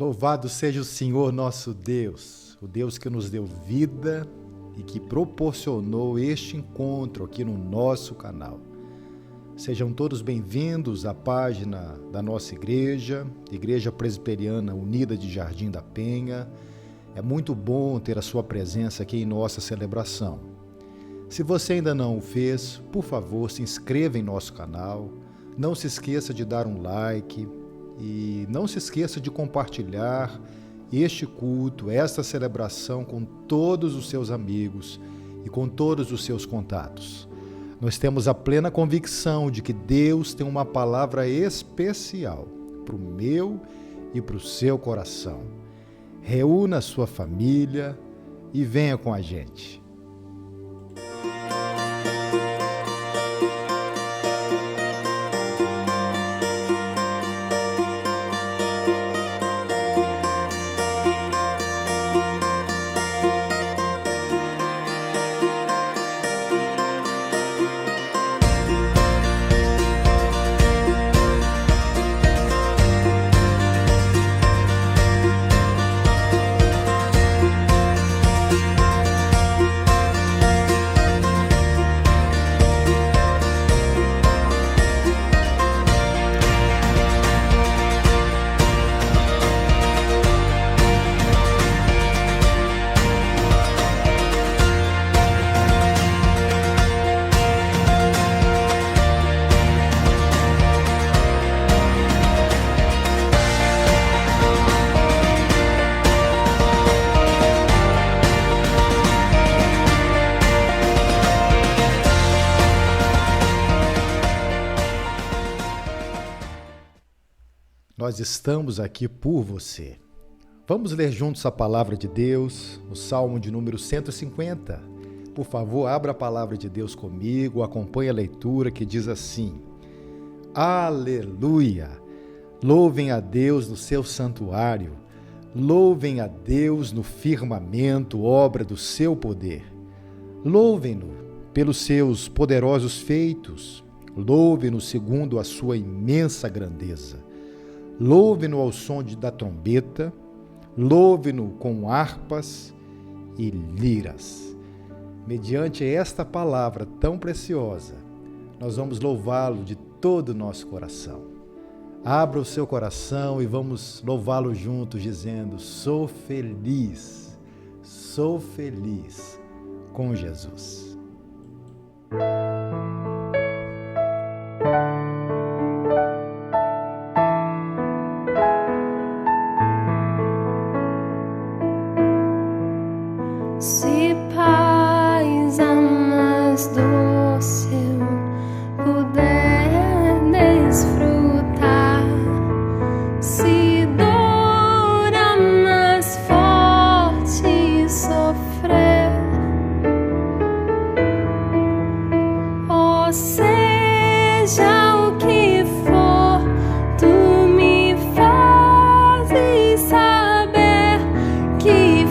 Louvado seja o Senhor nosso Deus, o Deus que nos deu vida e que proporcionou este encontro aqui no nosso canal. Sejam todos bem-vindos à página da nossa igreja, Igreja Presbiteriana Unida de Jardim da Penha. É muito bom ter a sua presença aqui em nossa celebração. Se você ainda não o fez, por favor, se inscreva em nosso canal, não se esqueça de dar um like e não se esqueça de compartilhar este culto, esta celebração com todos os seus amigos e com todos os seus contatos. Nós temos a plena convicção de que Deus tem uma palavra especial para o meu e para o seu coração. Reúna a sua família e venha com a gente. Nós estamos aqui por você. Vamos ler juntos a palavra de Deus, o Salmo de número 150. Por favor, abra a palavra de Deus comigo, acompanhe a leitura que diz assim: Aleluia! Louvem a Deus no seu santuário, louvem a Deus no firmamento, obra do seu poder. Louvem-no pelos seus poderosos feitos, louvem-no segundo a sua imensa grandeza. Louve-no ao som da trombeta, louve-no com harpas e liras. Mediante esta palavra tão preciosa, nós vamos louvá-lo de todo o nosso coração. Abra o seu coração e vamos louvá-lo juntos, dizendo: sou feliz com Jesus. Se paz amas doce eu puder desfrutar, se dor amas forte sofrer, ou seja o que for, tu me fazes saber que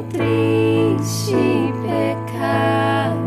triste pecado.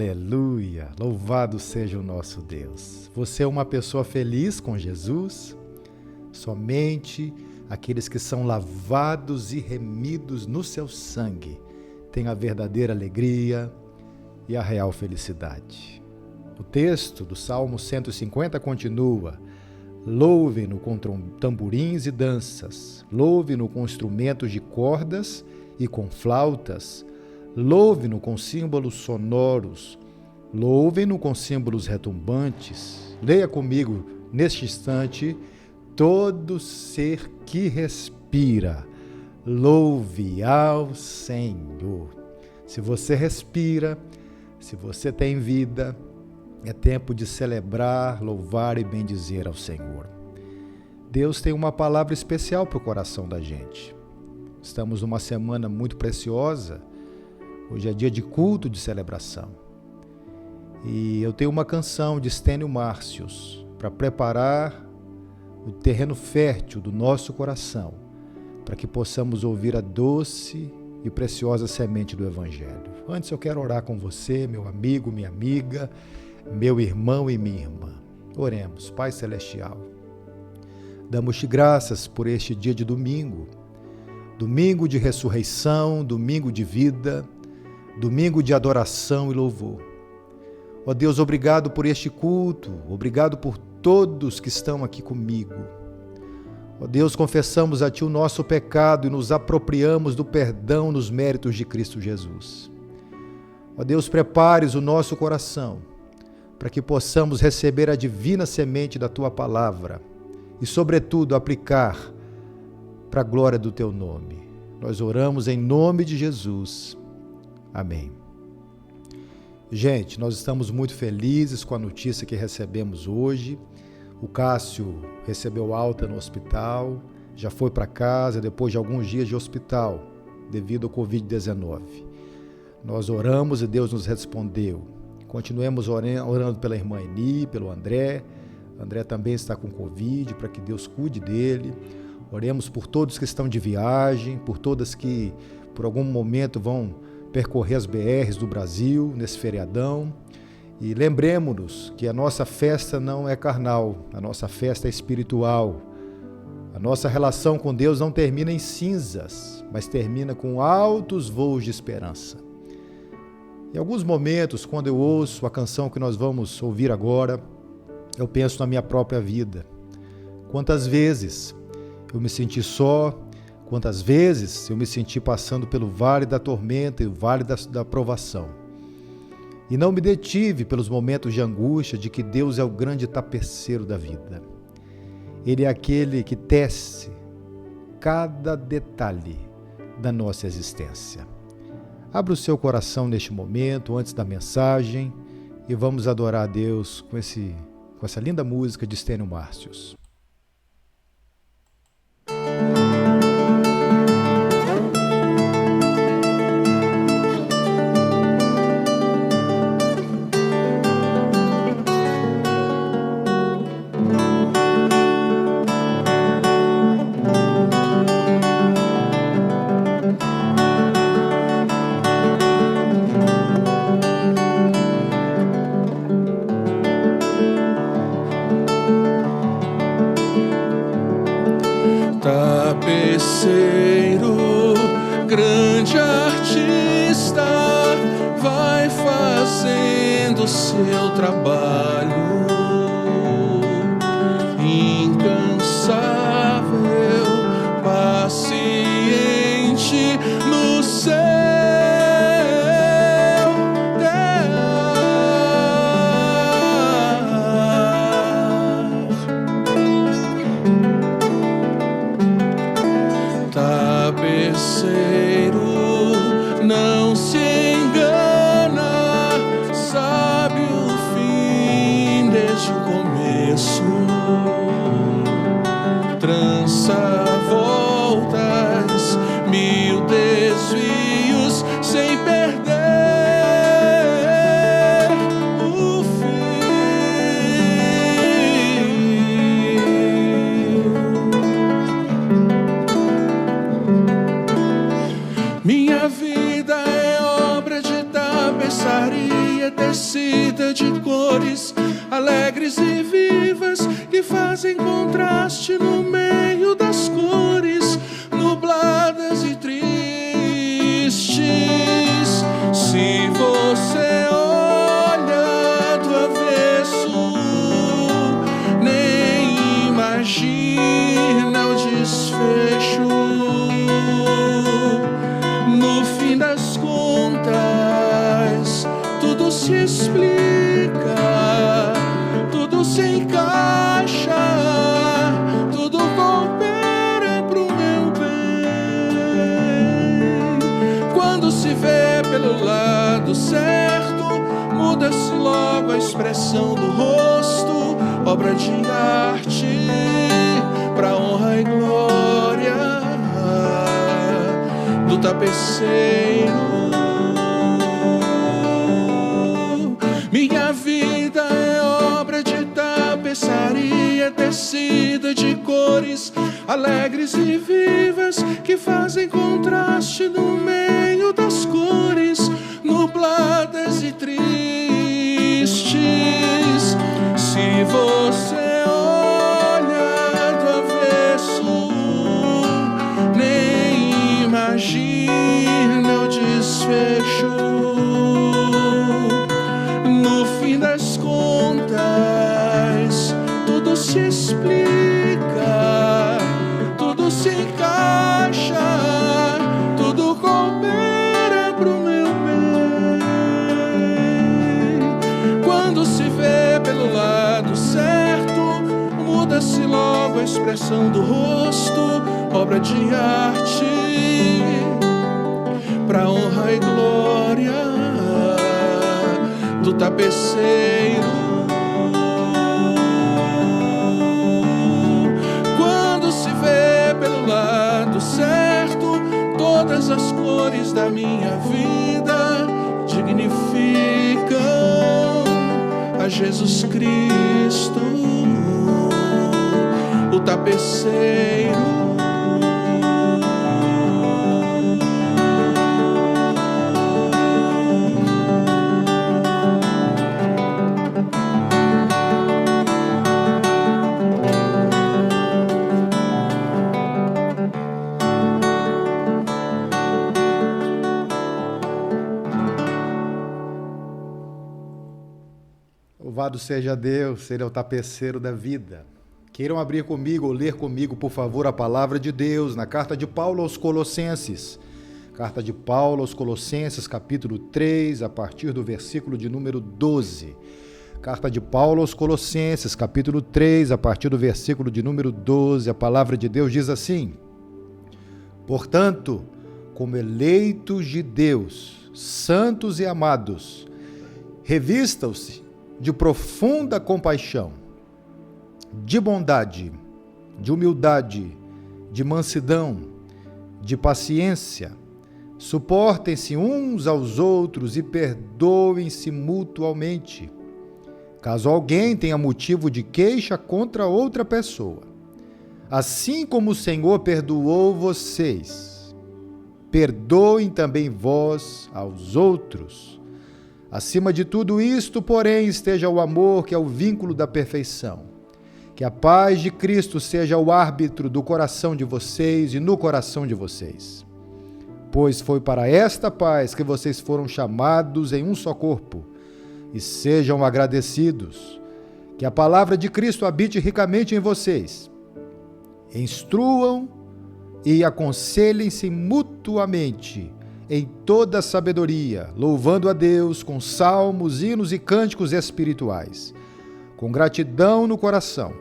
Aleluia! Louvado seja o nosso Deus. Você é uma pessoa feliz com Jesus? Somente aqueles que são lavados e remidos no seu sangue têm a verdadeira alegria e a real felicidade. O texto do Salmo 150 continua: louve-no com tamborins e danças, louve-no com instrumentos de cordas e com flautas, louve-no com símbolos sonoros, louve-no com símbolos retumbantes. Leia comigo neste instante: todo ser que respira, louve ao Senhor. Se você respira, se você tem vida, é tempo de celebrar, louvar e bendizer ao Senhor. Deus tem uma palavra especial para o coração da gente. Estamos numa semana muito preciosa. Hoje é dia de culto de celebração. E eu tenho uma canção de Stênio Márcios para preparar o terreno fértil do nosso coração, para que possamos ouvir a doce e preciosa semente do Evangelho. Antes eu quero orar com você, meu amigo, minha amiga, meu irmão e minha irmã. Oremos. Pai Celestial, damos-te graças por este dia de domingo, domingo de ressurreição, domingo de vida, domingo de adoração e louvor. Ó Deus, obrigado por este culto, obrigado por todos que estão aqui comigo. Ó Deus, confessamos a Ti o nosso pecado e nos apropriamos do perdão nos méritos de Cristo Jesus. Ó Deus, prepares o nosso coração para que possamos receber a divina semente da Tua palavra e, sobretudo, aplicar para a glória do Teu nome. Nós oramos em nome de Jesus. Amém. Gente, nós estamos muito felizes com a notícia que recebemos hoje. O Cássio recebeu alta no hospital, já foi para casa depois de alguns dias de hospital, devido ao Covid-19. Nós oramos e Deus nos respondeu. Continuemos orando pela irmã Eni, pelo André. André também está com Covid, para que Deus cuide dele. Oremos por todos que estão de viagem, por todas que por algum momento vão percorrer as BRs do Brasil nesse feriadão. E lembremos-nos que a nossa festa não é carnal, a nossa festa é espiritual. A nossa relação com Deus não termina em cinzas, mas termina com altos voos de esperança. Em alguns momentos, quando eu ouço a canção que nós vamos ouvir agora, eu penso na minha própria vida. Quantas vezes eu me senti só, quantas vezes eu me senti passando pelo vale da tormenta e o vale da provação. E não me detive pelos momentos de angústia de que Deus é o grande tapeceiro da vida. Ele é aquele que tece cada detalhe da nossa existência. Abra o seu coração neste momento, antes da mensagem, e vamos adorar a Deus com essa linda música de Stênio Márcios. Tapeceiro, grande artista, vai fazendo seu trabalho, incansável, paciente no seu tapeceiro, não se engana, sabe o fim alegres e vivas, que fazem contraste no meio das cores nubladas e tristes. Se você olha do avesso, nem imagina o desfecho. No fim das contas, tudo se explica, tudo se encaixa, tudo coopera pro meu bem. Quando se vê pelo lado certo, muda-se logo a expressão do rosto, obra de arte pra honra e glória do tapeceiro. Minha vida é obra de tapeçaria tecida de cores alegres e vivas, que fazem contraste no meio das cores nubladas e tristes. Se você olha do avesso, nem imagina o desfecho. No fim das contas, tudo se explica, tudo se encaixa, tudo coopera pro meu bem. Quando se vê pelo lado certo, muda-se logo a expressão do rosto, obra de arte pra honra e glória do tapeceiro. Quando se vê pelo lado certo, todas as cores da minha vida dignificam a Jesus Cristo, o tapeceiro. Louvado seja Deus, Ele é o tapeceiro da vida. Queiram abrir comigo ou ler comigo, por favor, a palavra de Deus na carta de Paulo aos Colossenses. Carta de Paulo aos Colossenses, capítulo 3, a partir do versículo de número 12. Carta de Paulo aos Colossenses, capítulo 3, a partir do versículo de número 12. A palavra de Deus diz assim: portanto, como eleitos de Deus, santos e amados, revistam-se de profunda compaixão, de bondade, de humildade, de mansidão, de paciência. Suportem-se uns aos outros e perdoem-se mutualmente, caso alguém tenha motivo de queixa contra outra pessoa. Assim como o Senhor perdoou vocês, perdoem também vós aos outros. Acima de tudo isto, porém, esteja o amor, que é o vínculo da perfeição. Que a paz de Cristo seja o árbitro do coração de vocês e no coração de vocês. Pois foi para esta paz que vocês foram chamados em um só corpo. E sejam agradecidos. Que a palavra de Cristo habite ricamente em vocês. Instruam e aconselhem-se mutuamente em toda sabedoria, louvando a Deus com salmos, hinos e cânticos espirituais, com gratidão no coração.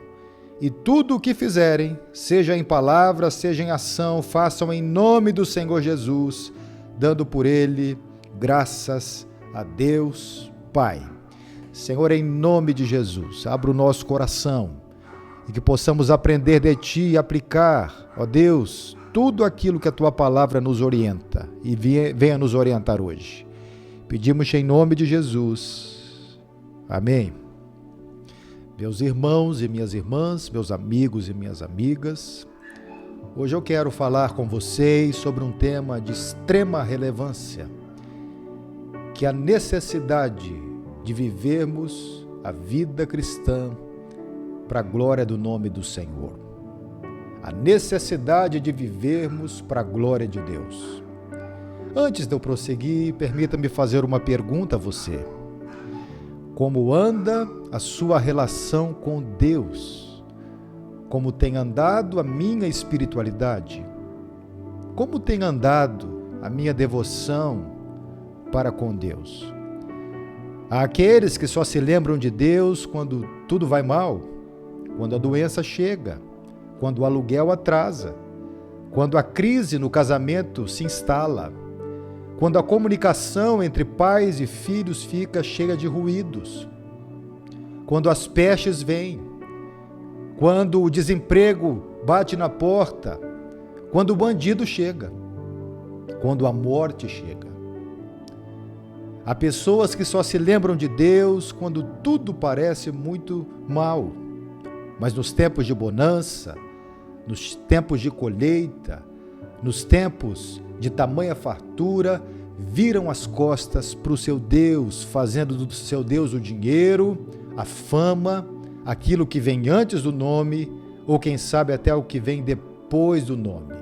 E tudo o que fizerem, seja em palavra, seja em ação, façam em nome do Senhor Jesus, dando por Ele graças a Deus Pai. Senhor, em nome de Jesus, abra o nosso coração e que possamos aprender de Ti e aplicar, ó Deus, tudo aquilo que a Tua palavra nos orienta e venha nos orientar hoje. Pedimos em nome de Jesus. Amém. Meus irmãos e minhas irmãs, meus amigos e minhas amigas, hoje eu quero falar com vocês sobre um tema de extrema relevância, que é a necessidade de vivermos a vida cristã para a glória do nome do Senhor. A necessidade de vivermos para a glória de Deus. Antes de eu prosseguir, permita-me fazer uma pergunta a você. Como anda a sua relação com Deus? Como tem andado a minha espiritualidade? Como tem andado a minha devoção para com Deus? Há aqueles que só se lembram de Deus quando tudo vai mal, quando a doença chega, quando o aluguel atrasa, quando a crise no casamento se instala, quando a comunicação entre pais e filhos fica cheia de ruídos, quando as pestes vêm, quando o desemprego bate na porta, quando o bandido chega, quando a morte chega. Há pessoas que só se lembram de Deus quando tudo parece muito mal, mas nos tempos de bonança, nos tempos de colheita, nos tempos de tamanha fartura, viram as costas para o seu Deus, fazendo do seu Deus o dinheiro, a fama, aquilo que vem antes do nome, ou quem sabe até o que vem depois do nome.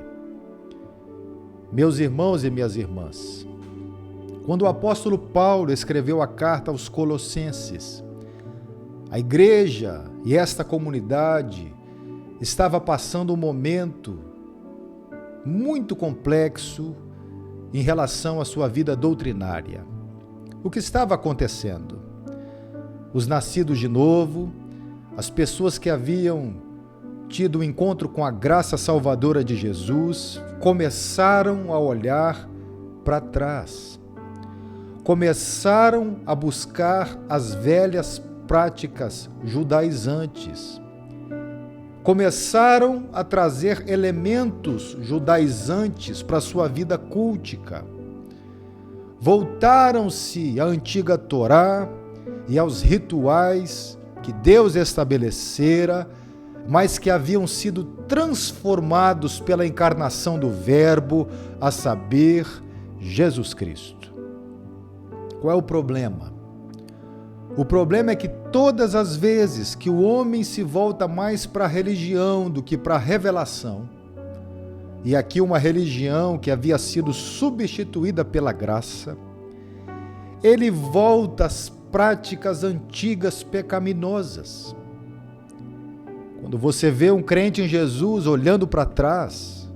Meus irmãos e minhas irmãs, quando o apóstolo Paulo escreveu a carta aos Colossenses, a igreja e esta comunidade estava passando um momento muito complexo em relação à sua vida doutrinária. O que estava acontecendo? Os nascidos de novo, as pessoas que haviam tido um encontro com a graça salvadora de Jesus, começaram a olhar para trás. Começaram a buscar as velhas práticas judaizantes. Começaram a trazer elementos judaizantes para a sua vida cultica. Voltaram-se à antiga Torá e aos rituais que Deus estabelecera, mas que haviam sido transformados pela encarnação do Verbo, a saber, Jesus Cristo. Qual é o problema? O problema é que todas as vezes que o homem se volta mais para a religião do que para a revelação, e aqui uma religião que havia sido substituída pela graça, ele volta às práticas antigas pecaminosas. Quando você vê um crente em Jesus olhando para trás,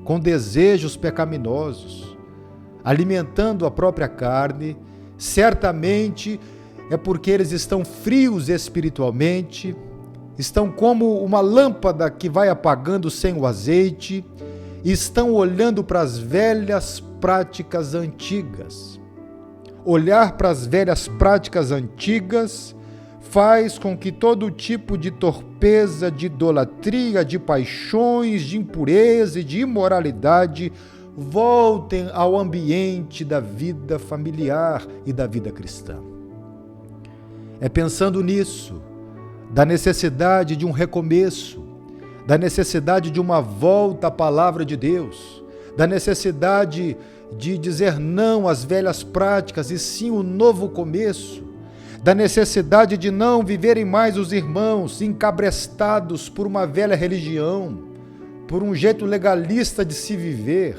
com desejos pecaminosos, alimentando a própria carne, certamente é porque eles estão frios espiritualmente, estão como uma lâmpada que vai apagando sem o azeite, e estão olhando para as velhas práticas antigas. Olhar para as velhas práticas antigas faz com que todo tipo de torpeza, de idolatria, de paixões, de impureza e de imoralidade voltem ao ambiente da vida familiar e da vida cristã. É pensando nisso, da necessidade de um recomeço, da necessidade de uma volta à palavra de Deus, da necessidade de dizer não às velhas práticas e sim um novo começo, da necessidade de não viverem mais os irmãos encabrestados por uma velha religião, por um jeito legalista de se viver,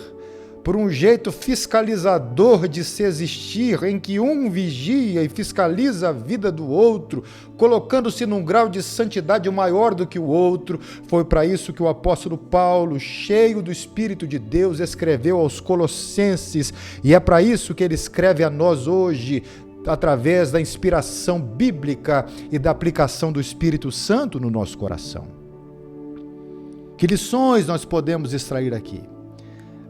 por um jeito fiscalizador de se existir, em que um vigia e fiscaliza a vida do outro, colocando-se num grau de santidade maior do que o outro. Foi para isso que o apóstolo Paulo, cheio do Espírito de Deus, escreveu aos Colossenses, e é para isso que ele escreve a nós hoje, através da inspiração bíblica e da aplicação do Espírito Santo no nosso coração. Que lições nós podemos extrair aqui?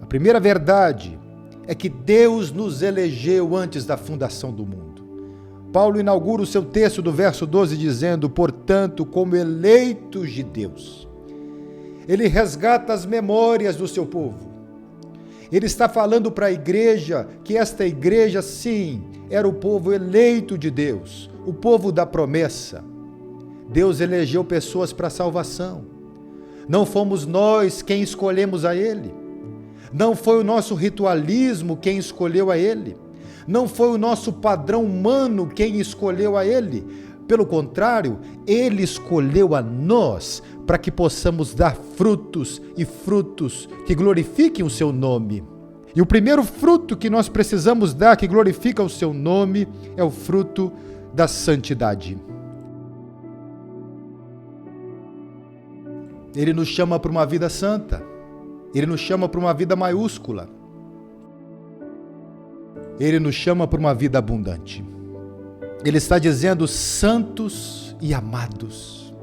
A primeira verdade é que Deus nos elegeu antes da fundação do mundo. Paulo inaugura o seu texto do verso 12 dizendo: portanto, como eleitos de Deus. Ele resgata as memórias do seu povo. Ele está falando para a igreja que esta igreja, sim, era o povo eleito de Deus, o povo da promessa. Deus elegeu pessoas para a salvação. Não fomos nós quem escolhemos a Ele. Não foi o nosso ritualismo quem escolheu a Ele. Não foi o nosso padrão humano quem escolheu a Ele. Pelo contrário, Ele escolheu a nós para que possamos dar frutos e frutos que glorifiquem o seu nome. E o primeiro fruto que nós precisamos dar, que glorifica o seu nome, é o fruto da santidade. Ele nos chama para uma vida santa. Ele nos chama para uma vida maiúscula. Ele nos chama para uma vida abundante. Ele está dizendo santos e amados.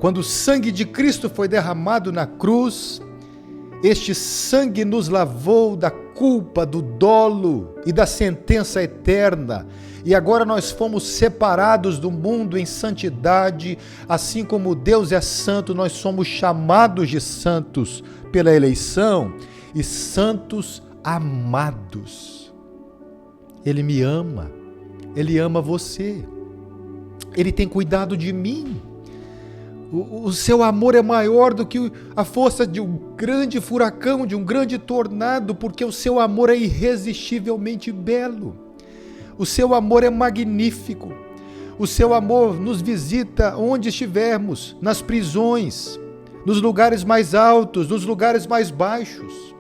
Quando o sangue de Cristo foi derramado na cruz, este sangue nos lavou da culpa, do dolo e da sentença eterna. E agora nós fomos separados do mundo em santidade, assim como Deus é santo, nós somos chamados de santos pela eleição e santos amados. Ele me ama, Ele ama você, Ele tem cuidado de mim. O seu amor é maior do que a força de um grande furacão, de um grande tornado, porque o seu amor é irresistivelmente belo. O seu amor é magnífico. O seu amor nos visita onde estivermos, nas prisões, nos lugares mais altos, nos lugares mais baixos,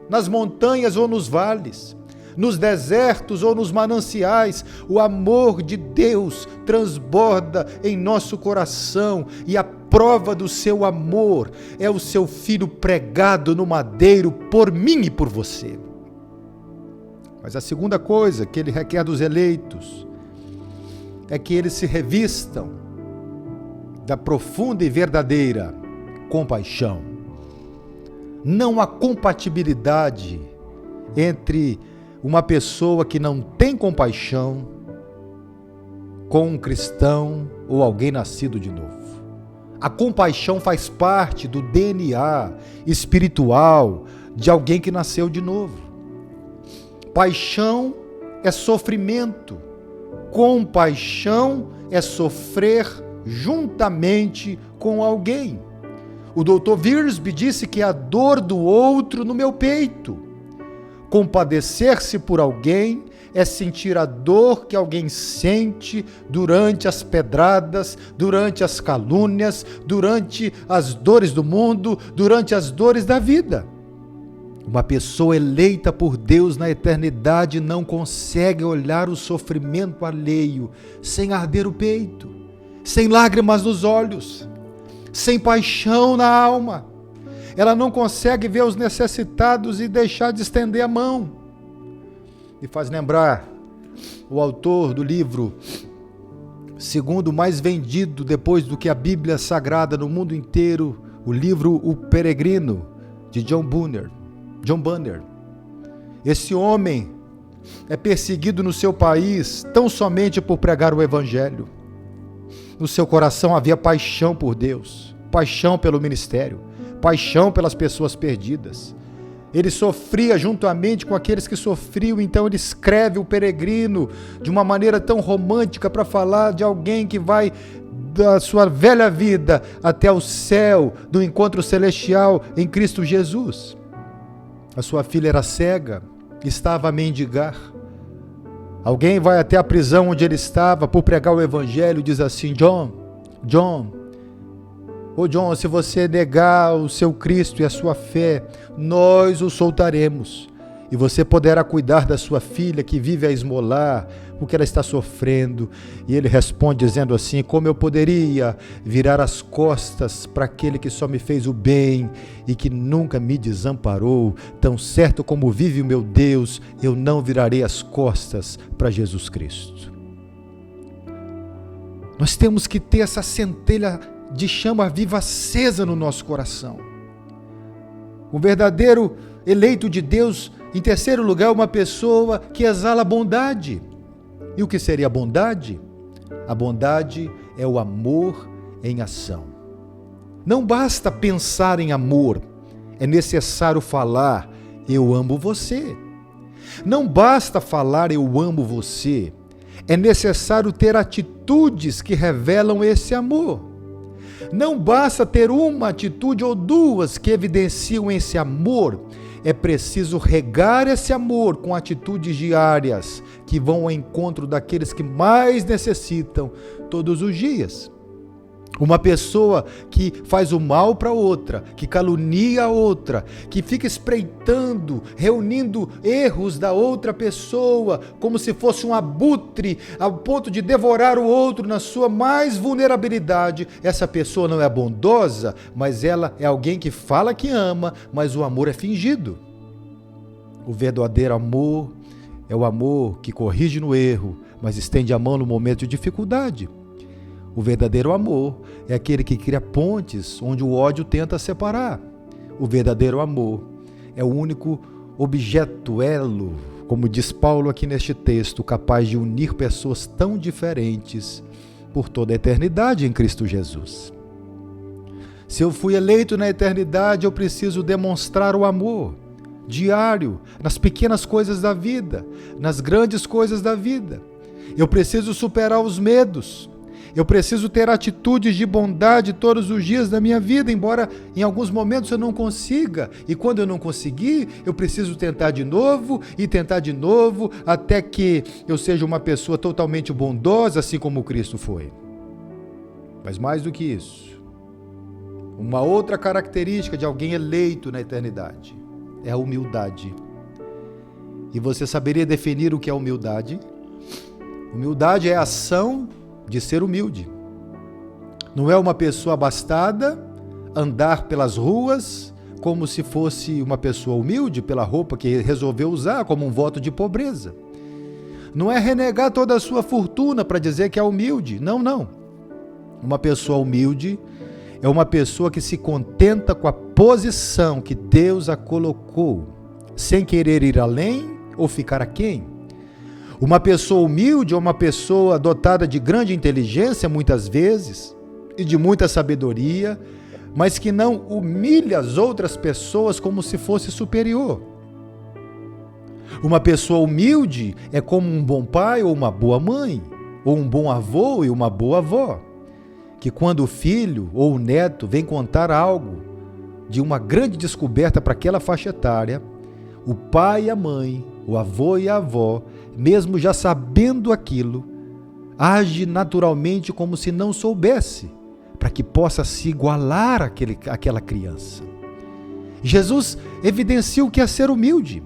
nas montanhas ou nos vales, nos desertos ou nos mananciais. O amor de Deus transborda em nosso coração, e a prova do seu amor é o seu Filho pregado no madeiro por mim e por você. Mas a segunda coisa que ele requer dos eleitos é que eles se revistam da profunda e verdadeira compaixão. Não há compatibilidade entre uma pessoa que não tem compaixão com um cristão ou alguém nascido de novo. A compaixão faz parte do DNA espiritual de alguém que nasceu de novo. Paixão é sofrimento. Compaixão é sofrer juntamente com alguém. O Dr. Wiersbe disse que a dor do outro no meu peito. Compadecer-se por alguém é sentir a dor que alguém sente durante as pedradas, durante as calúnias, durante as dores do mundo, durante as dores da vida. Uma pessoa eleita por Deus na eternidade não consegue olhar o sofrimento alheio sem arder o peito, sem lágrimas nos olhos, sem paixão na alma. Ela não consegue ver os necessitados e deixar de estender a mão. Me faz lembrar o autor do livro segundo mais vendido depois do que a Bíblia Sagrada no mundo inteiro, o livro O Peregrino, de John Bunyan. Esse homem é perseguido no seu país tão somente por pregar o Evangelho. No seu coração havia paixão por Deus, paixão pelo ministério, paixão pelas pessoas perdidas. Ele sofria juntamente com aqueles que sofriam, então ele escreve O Peregrino de uma maneira tão romântica para falar de alguém que vai da sua velha vida até o céu, do encontro celestial em Cristo Jesus. A sua filha era cega, estava a mendigar. Alguém vai até a prisão onde ele estava por pregar o Evangelho e diz assim: John, se você negar o seu Cristo e a sua fé, nós o soltaremos. E você poderá cuidar da sua filha que vive a esmolar, porque ela está sofrendo. E ele responde dizendo assim: como eu poderia virar as costas para aquele que só me fez o bem e que nunca me desamparou? Tão certo como vive o meu Deus, eu não virarei as costas para Jesus Cristo. Nós temos que ter essa centelha de chama viva acesa no nosso coração. O verdadeiro eleito de Deus, em terceiro lugar, uma pessoa que exala bondade. E o que seria a bondade? A bondade é o amor em ação. Não basta pensar em amor, é necessário falar: eu amo você. Não basta falar eu amo você, é necessário ter atitudes que revelam esse amor. Não basta ter uma atitude ou duas que evidenciam esse amor, é preciso regar esse amor com atitudes diárias que vão ao encontro daqueles que mais necessitam todos os dias. Uma pessoa que faz o mal para outra, que calunia a outra, que fica espreitando, reunindo erros da outra pessoa, como se fosse um abutre, ao ponto de devorar o outro na sua mais vulnerabilidade. Essa pessoa não é bondosa, mas ela é alguém que fala que ama, mas o amor é fingido. O verdadeiro amor é o amor que corrige no erro, mas estende a mão no momento de dificuldade. O verdadeiro amor é aquele que cria pontes onde o ódio tenta separar. O verdadeiro amor é o único objeto, elo, como diz Paulo aqui neste texto, capaz de unir pessoas tão diferentes por toda a eternidade em Cristo Jesus. Se eu fui eleito na eternidade, eu preciso demonstrar o amor diário, nas pequenas coisas da vida, nas grandes coisas da vida. Eu preciso superar os medos. Eu preciso ter atitudes de bondade todos os dias da minha vida, embora em alguns momentos eu não consiga. E quando eu não conseguir, eu preciso tentar de novo e tentar de novo, até que eu seja uma pessoa totalmente bondosa, assim como Cristo foi. Mas mais do que isso, uma outra característica de alguém eleito na eternidade é a humildade. E você saberia definir o que é humildade? Humildade é a ação de ser humilde. Não é uma pessoa abastada andar pelas ruas como se fosse uma pessoa humilde pela roupa que resolveu usar como um voto de pobreza. Não é renegar toda a sua fortuna para dizer que é humilde. Não, não. Uma pessoa humilde é uma pessoa que se contenta com a posição que Deus a colocou, sem querer ir além ou ficar aquém. Uma pessoa humilde é uma pessoa dotada de grande inteligência, muitas vezes, e de muita sabedoria, mas que não humilha as outras pessoas como se fosse superior. Uma pessoa humilde é como um bom pai ou uma boa mãe, ou um bom avô e uma boa avó, que quando o filho ou o neto vem contar algo de uma grande descoberta para aquela faixa etária, o pai e a mãe, o avô e a avó, mesmo já sabendo aquilo, age naturalmente como se não soubesse, para que possa se igualar àquela criança. Jesus evidencia o que é ser humilde.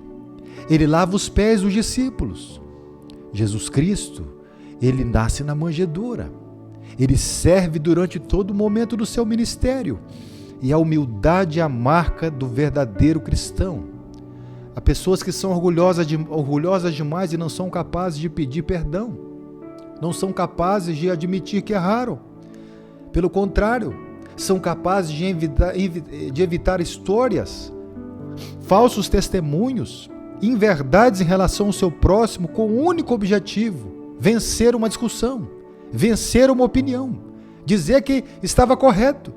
Ele lava os pés dos discípulos. Jesus Cristo, ele nasce na manjedoura. Ele serve durante todo o momento do seu ministério. E a humildade é a marca do verdadeiro cristão. Há pessoas que são orgulhosas demais e não são capazes de pedir perdão. Não são capazes de admitir que erraram. Pelo contrário, são capazes de evitar histórias, falsos testemunhos, inverdades em relação ao seu próximo com o único objetivo: vencer uma discussão, vencer uma opinião, dizer que estava correto.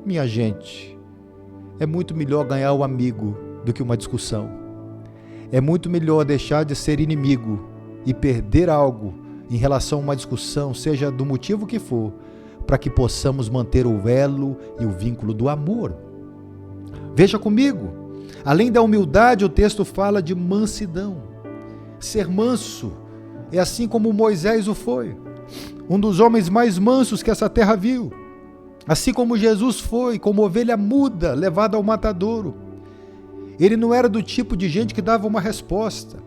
Minha gente, é muito melhor ganhar o amigo do que uma discussão. É muito melhor deixar de ser inimigo e perder algo em relação a uma discussão, seja do motivo que for, para que possamos manter o elo e o vínculo do amor. Veja comigo, além da humildade, o texto fala de mansidão. Ser manso é assim como Moisés o foi, um dos homens mais mansos que essa terra viu. Assim como Jesus foi, como ovelha muda, levada ao matadouro. Ele não era do tipo de gente que dava uma resposta,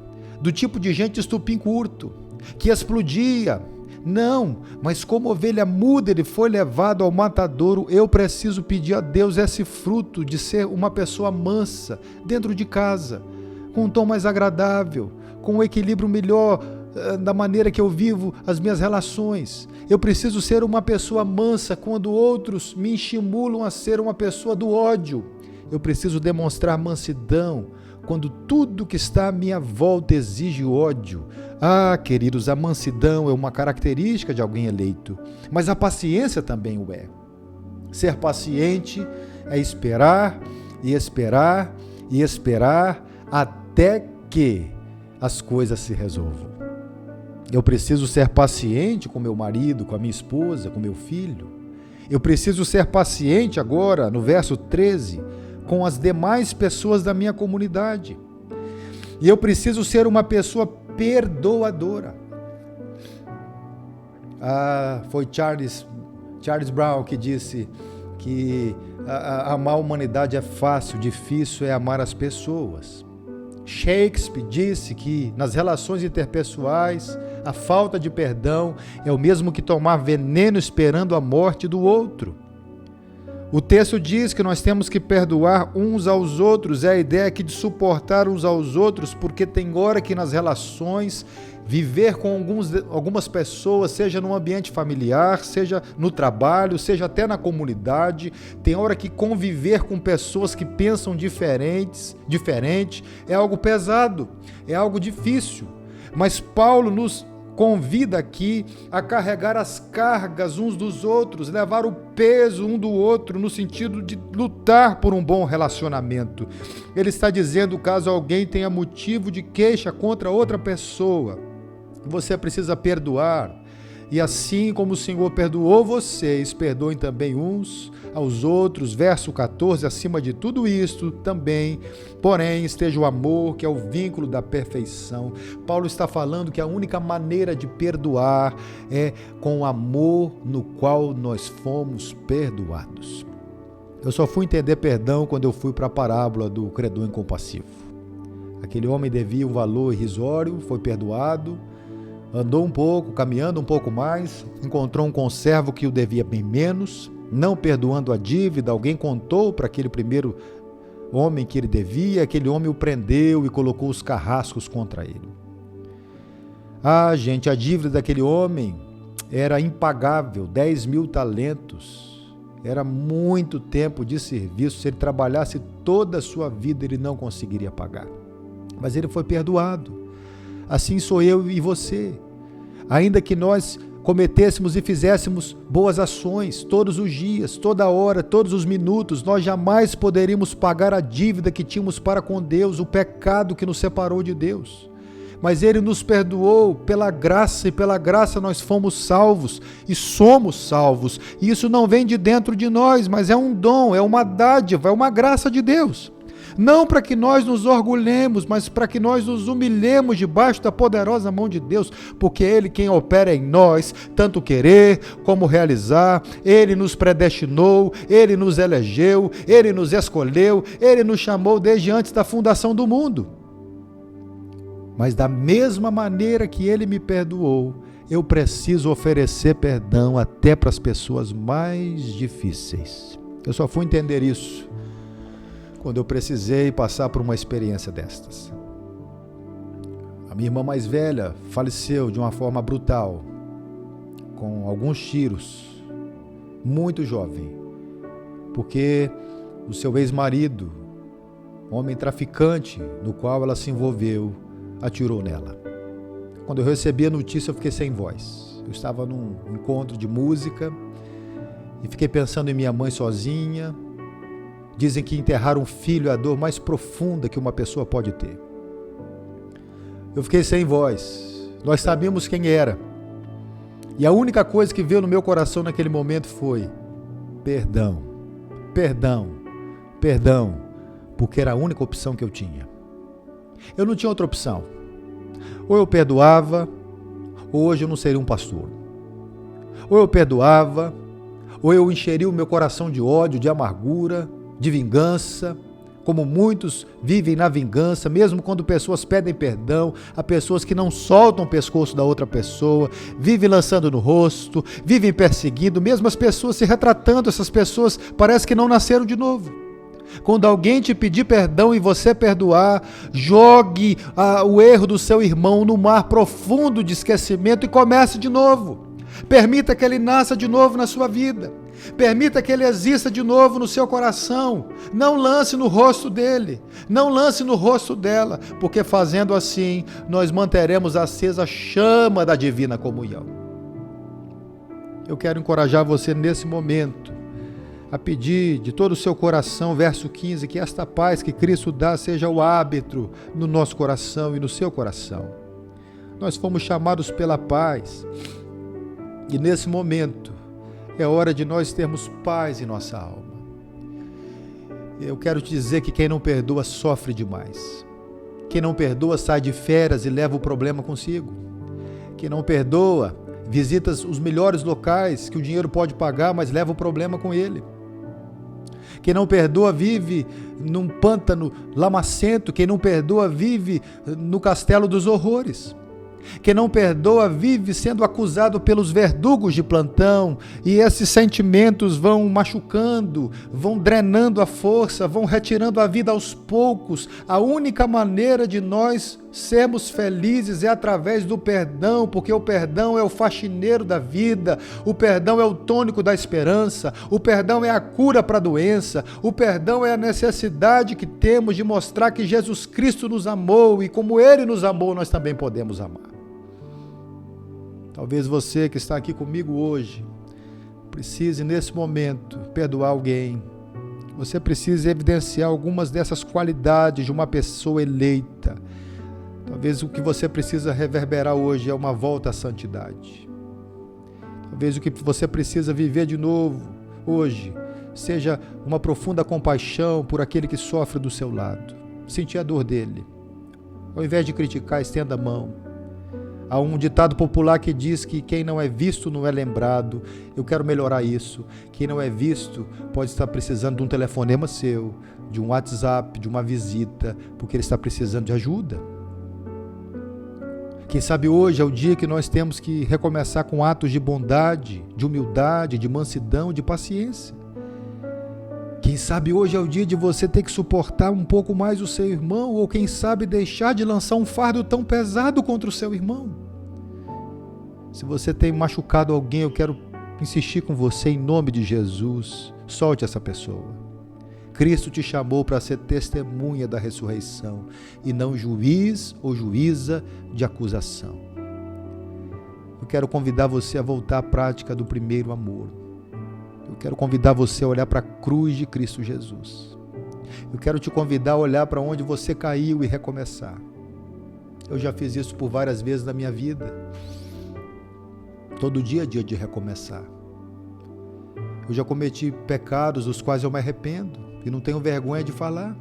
do tipo de gente estupim curto, que explodia. Não, mas como ovelha muda, ele foi levado ao matadouro. Eu preciso pedir a Deus esse fruto de ser uma pessoa mansa, dentro de casa, com um tom mais agradável, com um equilíbrio melhor da maneira que eu vivo as minhas relações. Eu preciso ser uma pessoa mansa quando outros me estimulam a ser uma pessoa do ódio. Eu preciso demonstrar mansidão quando tudo que está à minha volta exige ódio. Ah, queridos, a mansidão é uma característica de alguém eleito, mas a paciência também o é. Ser paciente é esperar e esperar e esperar até que as coisas se resolvam. Eu preciso ser paciente com meu marido, com a minha esposa, com meu filho. Eu preciso ser paciente agora, no verso 13, com as demais pessoas da minha comunidade. E eu preciso ser uma pessoa perdoadora. Foi Charles Brown que disse que amar a humanidade é fácil, difícil é amar as pessoas. Shakespeare disse que nas relações interpessoais a falta de perdão é o mesmo que tomar veneno esperando a morte do outro. O texto diz que nós temos que perdoar uns aos outros, é a ideia aqui de suportar uns aos outros, porque tem hora que nas relações, viver com algumas pessoas, seja no ambiente familiar, seja no trabalho, seja até na comunidade, tem hora que conviver com pessoas que pensam diferente é algo pesado, é algo difícil. Mas Paulo nos convida aqui a carregar as cargas uns dos outros, levar o peso um do outro, no sentido de lutar por um bom relacionamento. Ele está dizendo, caso alguém tenha motivo de queixa contra outra pessoa, você precisa perdoar. E assim como o Senhor perdoou vocês, perdoem também uns aos outros. Verso 14, acima de tudo isto também, porém, esteja o amor, que é o vínculo da perfeição. Paulo está falando que a única maneira de perdoar é com o amor no qual nós fomos perdoados. Eu só fui entender perdão quando eu fui para a parábola do credor incompassivo. Aquele homem devia um valor irrisório, foi perdoado, andou um pouco, caminhando um pouco mais, encontrou um conservo que o devia bem menos, não perdoando a dívida, alguém contou para aquele primeiro homem que ele devia, aquele homem o prendeu e colocou os carrascos contra ele. Gente, a dívida daquele homem era impagável, 10.000 talentos, era muito tempo de serviço, se ele trabalhasse toda a sua vida ele não conseguiria pagar, mas ele foi perdoado. Assim sou eu e você. Ainda que nós cometêssemos e fizéssemos boas ações todos os dias, toda hora, todos os minutos, nós jamais poderíamos pagar a dívida que tínhamos para com Deus, o pecado que nos separou de Deus. Mas Ele nos perdoou pela graça, e pela graça nós fomos salvos e somos salvos. E isso não vem de dentro de nós, mas é um dom, é uma dádiva, é uma graça de Deus. Não para que nós nos orgulhemos, mas para que nós nos humilhemos debaixo da poderosa mão de Deus, porque é Ele quem opera em nós, tanto querer como realizar. Ele nos predestinou, Ele nos elegeu, Ele nos escolheu, Ele nos chamou desde antes da fundação do mundo. Mas da mesma maneira que Ele me perdoou, eu preciso oferecer perdão até para as pessoas mais difíceis. Eu só fui entender isso quando eu precisei passar por uma experiência destas. A minha irmã mais velha faleceu de uma forma brutal, com alguns tiros, muito jovem, porque o seu ex-marido, homem traficante no qual ela se envolveu, atirou nela. Quando eu recebi a notícia, eu fiquei sem voz. Eu estava num encontro de música e fiquei pensando em minha mãe sozinha. Dizem que enterrar um filho é a dor mais profunda que uma pessoa pode ter. Eu fiquei sem voz. Nós sabíamos quem era. E a única coisa que veio no meu coração naquele momento foi perdão, perdão, perdão, porque era a única opção que eu tinha. Eu não tinha outra opção. Ou eu perdoava, ou hoje eu não seria um pastor. Ou eu perdoava, ou eu encheria o meu coração de ódio, de amargura, de vingança, como muitos vivem na vingança, mesmo quando pessoas pedem perdão, há pessoas que não soltam o pescoço da outra pessoa, vivem lançando no rosto, vivem perseguindo, mesmo as pessoas se retratando, essas pessoas parece que não nasceram de novo. Quando alguém te pedir perdão e você perdoar, jogue o erro do seu irmão no mar profundo de esquecimento e comece de novo. Permita que ele nasça de novo na sua vida. Permita que ele exista de novo no seu coração. Não lance no rosto dele, não lance no rosto dela, porque fazendo assim, nós manteremos acesa a chama da divina comunhão. Eu quero encorajar você nesse momento, a pedir de todo o seu coração, verso 15, que esta paz que Cristo dá seja o árbitro no nosso coração e no seu coração. Nós fomos chamados pela paz, e nesse momento, é hora de nós termos paz em nossa alma. Eu quero te dizer que quem não perdoa sofre demais. Quem não perdoa sai de férias e leva o problema consigo. Quem não perdoa visita os melhores locais que o dinheiro pode pagar, mas leva o problema com ele. Quem não perdoa vive num pântano lamacento. Quem não perdoa vive no castelo dos horrores. Quem não perdoa vive sendo acusado pelos verdugos de plantão, e esses sentimentos vão machucando, vão drenando a força, vão retirando a vida aos poucos. A única maneira de nós sermos felizes é através do perdão, porque o perdão é o faxineiro da vida, o perdão é o tônico da esperança, o perdão é a cura para a doença, o perdão é a necessidade que temos de mostrar que Jesus Cristo nos amou, e como Ele nos amou, nós também podemos amar. Talvez você que está aqui comigo hoje precise, nesse momento, perdoar alguém. Você precisa evidenciar algumas dessas qualidades de uma pessoa eleita. Talvez o que você precisa reverberar hoje é uma volta à santidade. Talvez o que você precisa viver de novo hoje seja uma profunda compaixão por aquele que sofre do seu lado. Sentir a dor dele. Ao invés de criticar, estenda a mão. Há um ditado popular que diz que quem não é visto não é lembrado. Eu quero melhorar isso. Quem não é visto pode estar precisando de um telefonema seu, de um WhatsApp, de uma visita, porque ele está precisando de ajuda. Quem sabe hoje é o dia que nós temos que recomeçar com atos de bondade, de humildade, de mansidão, de paciência. Quem sabe hoje é o dia de você ter que suportar um pouco mais o seu irmão, ou quem sabe deixar de lançar um fardo tão pesado contra o seu irmão. Se você tem machucado alguém, eu quero insistir com você em nome de Jesus. Solte essa pessoa. Cristo te chamou para ser testemunha da ressurreição e não juiz ou juíza de acusação. Eu quero convidar você a voltar à prática do primeiro amor. Eu quero convidar você a olhar para a cruz de Cristo Jesus. Eu quero te convidar a olhar para onde você caiu e recomeçar. Eu já fiz isso por várias vezes na minha vida. Todo dia é dia de recomeçar. Eu já cometi pecados dos quais eu me arrependo e não tenho vergonha de falar.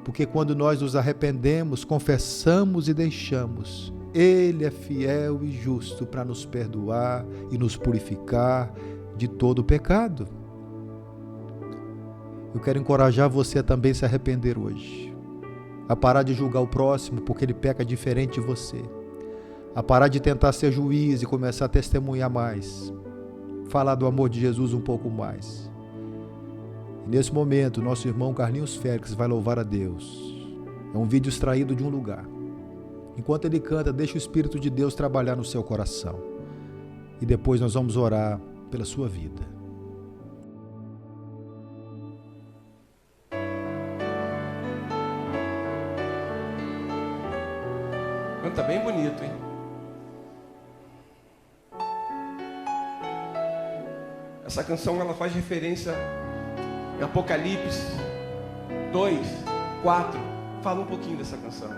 Porque quando nós nos arrependemos, confessamos e deixamos, Ele é fiel e justo para nos perdoar e nos purificar de todo o pecado. Eu quero encorajar você a também se arrepender hoje, a parar de julgar o próximo porque ele peca diferente de você, a parar de tentar ser juiz e começar a testemunhar mais, falar do amor de Jesus um pouco mais. E nesse momento, nosso irmão Carlinhos Félix vai louvar a Deus. É um vídeo extraído de um lugar. Enquanto ele canta, deixa o Espírito de Deus trabalhar no seu coração. E depois nós vamos orar pela sua vida. Canta bem bonito, hein? Essa canção ela faz referência em Apocalipse 2, 4. Fala um pouquinho dessa canção.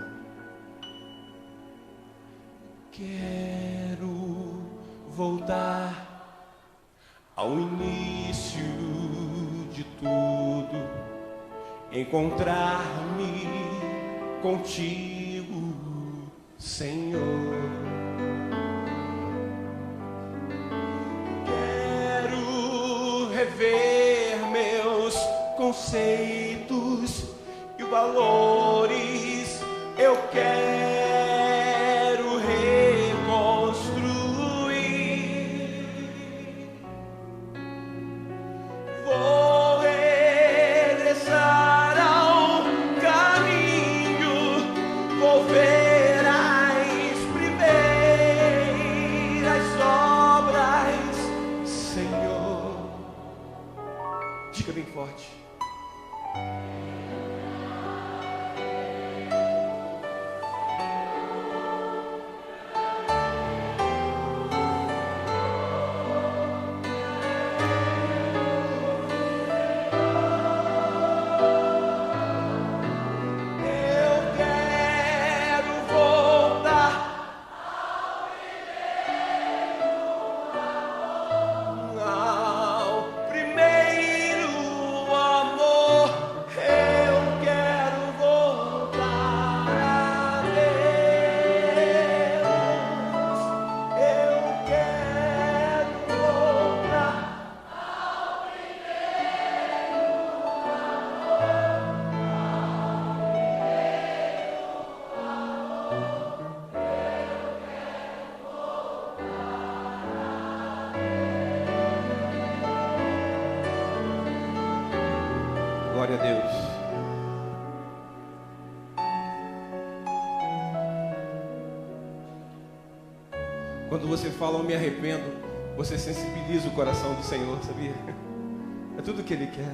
Quero voltar ao início de tudo, encontrar-me contigo, Senhor. Quero rever meus conceitos e valores, eu quero reconstruir. Vou regressar ao caminho, vou ver as primeiras obras, Senhor. Diga bem forte. Eu Glória a Deus. Quando você fala eu me arrependo, você sensibiliza o coração do Senhor, sabia? É tudo que Ele quer.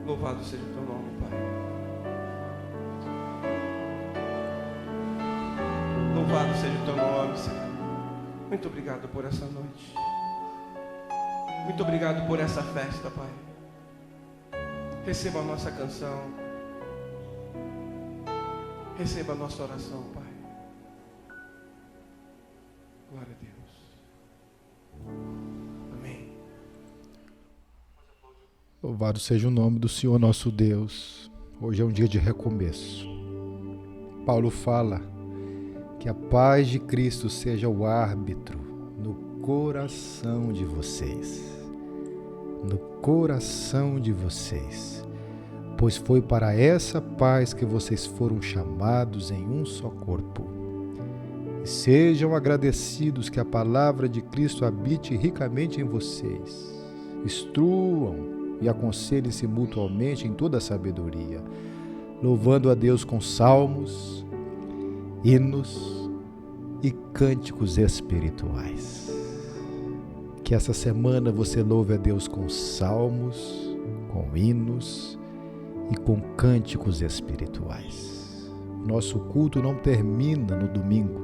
Louvado seja o teu nome, Pai. Louvado seja o teu nome, Senhor. Muito obrigado por essa noite. Muito obrigado por essa festa, Pai. Receba a nossa canção. Receba a nossa oração, Pai. Glória a Deus. Amém. Louvado seja o nome do Senhor nosso Deus. Hoje é um dia de recomeço. Paulo fala que a paz de Cristo seja o árbitro no coração de vocês. No coração de vocês. Pois foi para essa paz que vocês foram chamados em um só corpo. E sejam agradecidos que a palavra de Cristo habite ricamente em vocês. Instruam e aconselhem-se mutuamente em toda a sabedoria, louvando a Deus com salmos, hinos e cânticos espirituais. Que essa semana você louve a Deus com salmos, com hinos e com cânticos espirituais. Nosso culto não termina no domingo,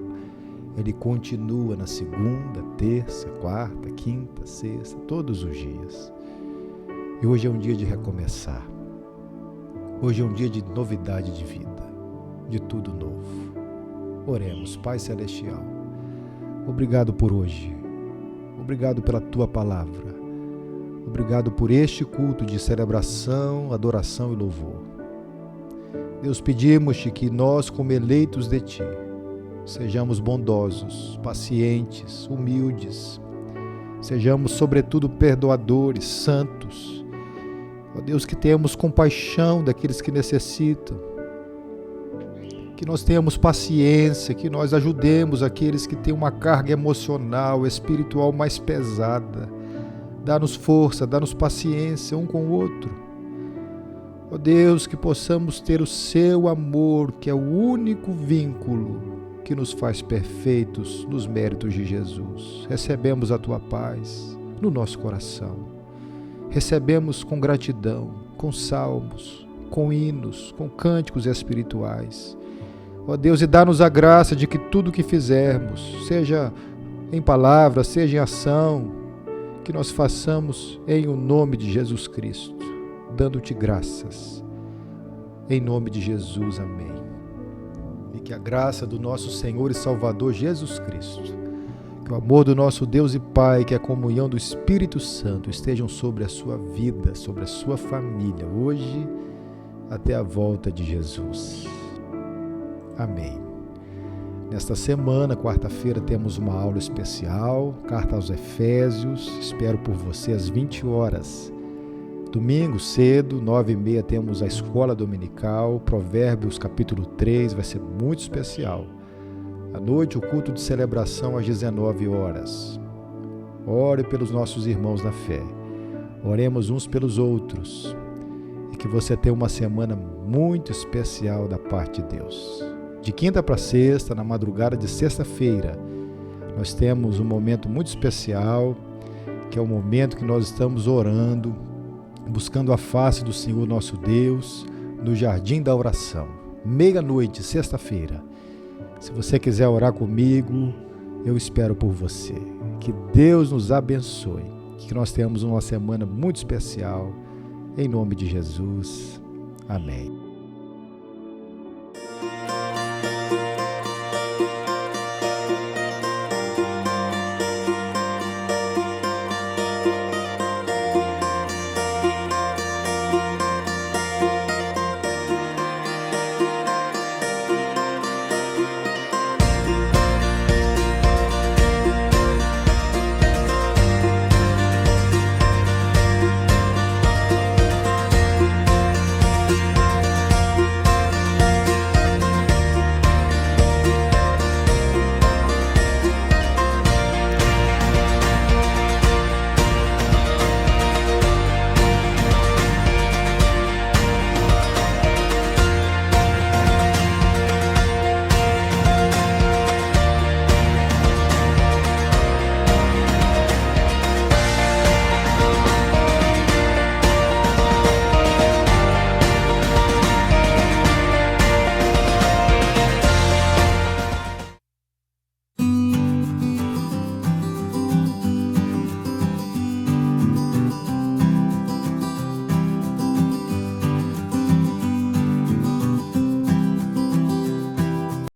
ele continua na segunda, terça, quarta, quinta, sexta, todos os dias. E hoje é um dia de recomeçar. Hoje é um dia de novidade de vida, de tudo novo. Oremos, Pai Celestial. Obrigado por hoje. Obrigado pela Tua palavra. Obrigado por este culto de celebração, adoração e louvor. Deus, pedimos-te que nós, como eleitos de Ti, sejamos bondosos, pacientes, humildes. Sejamos, sobretudo, perdoadores, santos. Ó Deus, que tenhamos compaixão daqueles que necessitam, que nós tenhamos paciência, que nós ajudemos aqueles que têm uma carga emocional, espiritual mais pesada. Dá-nos força, dá-nos paciência um com o outro. Ó Deus, que possamos ter o Seu amor, que é o único vínculo que nos faz perfeitos nos méritos de Jesus. Recebemos a Tua paz no nosso coração. Recebemos com gratidão, com salmos, com hinos, com cânticos espirituais. Ó Deus, e dá-nos a graça de que tudo que fizermos, seja em palavra, seja em ação, que nós façamos em o nome de Jesus Cristo, dando-te graças. Em nome de Jesus, amém. e que a graça do nosso Senhor e Salvador Jesus Cristo, que o amor do nosso Deus e Pai, que a comunhão do Espírito Santo estejam sobre a sua vida, sobre a sua família, hoje até a volta de Jesus. Amém. Nesta semana, quarta-feira, temos uma aula especial, Carta aos Efésios, espero por você às 20 horas. Domingo, cedo, 9h30, temos a escola dominical, Provérbios capítulo 3, vai ser muito especial. À noite, o culto de celebração às 19 horas. Ore pelos nossos irmãos na fé. Oremos uns pelos outros. E que você tenha uma semana muito especial da parte de Deus. De quinta para sexta, na madrugada de sexta-feira, nós temos um momento muito especial, que é o momento que nós estamos orando, buscando a face do Senhor nosso Deus, no jardim da oração. Meia-noite, sexta-feira. Se você quiser orar comigo, eu espero por você. Que Deus nos abençoe. Que nós tenhamos uma semana muito especial. Em nome de Jesus. Amém.